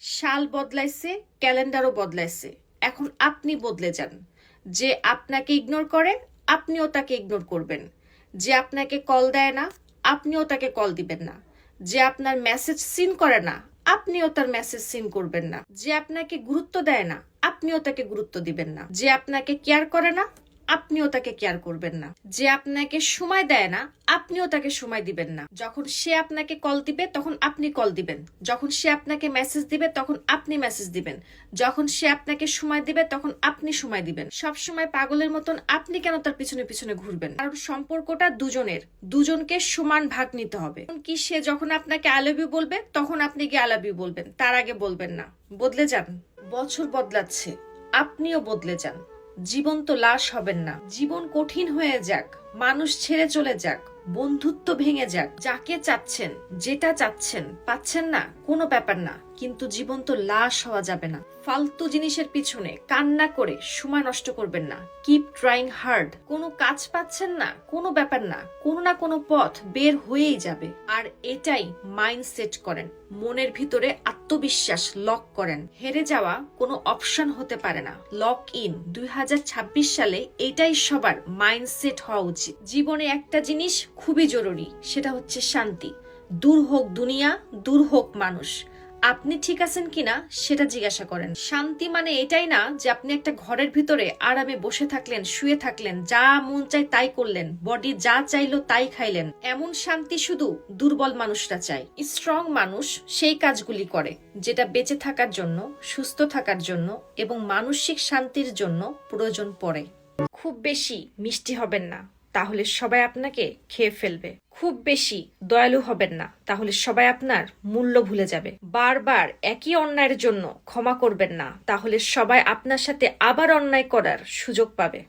সাল বদলাইছে, ক্যালেন্ডারও বদলাইছে। এখন আপনি বদলে যান। যে আপনাকে ইগনোর করে আপনিও তাকে ইগনোর করবেন। যে আপনাকে কল দেয় না আপনিও তাকে কল দিবেন না। যে আপনার মেসেজ সিন করে না আপনিও তার মেসেজ সিন করবেন না। যে আপনাকে গুরুত্ব দেয় না আপনিও তাকে গুরুত্ব দিবেন না। যে আপনাকে কেয়ার করে না আপনিও তাকে কেয়ার করবেন না। যে আপনাকে সময় দেয় না আপনিও তাকে সময় দিবেন না। যখন সে আপনাকে কল দিবে তখন আপনি কল দিবেন। যখন সে আপনাকে মেসেজ দিবে তখন আপনি মেসেজ দিবেন। যখন সে আপনাকে সময় দিবে তখন আপনি সময় দিবেন। সব সময় পাগলের মতন আপনি কেন তার পিছনে পিছনে ঘুরবেন? কারণ সম্পর্কটা দুজনের, দুজনকে সমান ভাগ নিতে হবে। কি সে যখন আপনাকে আই লাভ ইউ বলবে তখন আপনি গিয়ে আই লাভ ইউ বলবেন, তার আগে বলবেন না। বদলে যান। বছর বদলাচ্ছে, আপনিও বদলে যান। জীবন তো লাশ হবেন না। জীবন কঠিন হয়ে যাক, মানুষ ছেড়ে চলে যাক, বন্ধুত্ব ভেঙে যাক, যাকে চাচ্ছেন যেটা চাচ্ছেন পাচ্ছেন না কোনো ব্যাপার না, কিন্তু জীবন তো লাশ হওয়া যাবে না। ফালতু জিনিসের পিছনে কান্না করে সময় নষ্ট করবেন না। Keep trying hard. কোনো কাজ পাচ্ছেন না কোনো ব্যাপার না, কোনো না কোনো পথ বের হয়েই যাবে। আর এটাই মাইন্ড সেট করেন, মনের ভিতরে আত্মবিশ্বাস লক করেন। হেরে যাওয়া কোনো অপশন হতে পারে না। Lock in. 2026 সালে এটাই সবার মাইন্ডসেট হওয়া উচিত। জীবনে একটা জিনিস খুবই জরুরি, সেটা হচ্ছে শান্তি। দূর হোক দুনিয়া, দূর হোক মানুষ, আপনি ঠিক আছেন কিনা সেটা জিজ্ঞাসা করেন। শান্তি মানে এটাই না যে আপনি একটা ঘরের ভিতরে আরামে বসে থাকলেন, শুয়ে থাকলেন, যা মন চাই তাই করলেন, বডি যা চাইলো তাই খাইলেন। এমন শান্তি শুধু দুর্বল মানুষরা চায়। স্ট্রং মানুষ সেই কাজগুলি করে যেটা বেঁচে থাকার জন্য, সুস্থ থাকার জন্য এবং মানসিক শান্তির জন্য প্রয়োজন পড়ে। খুব বেশি মিষ্টি হবেন না, তাহলে সবাই আপনাকে খেয়ে ফেলবে। খুব বেশি দয়ালু হবেন না, তাহলে সবাই আপনার মূল্য ভুলে যাবে। বারবার একই অন্যায়ের জন্য ক্ষমা করবেন না, তাহলে সবাই আপনার সাথে আবার অন্যায় করার সুযোগ পাবে।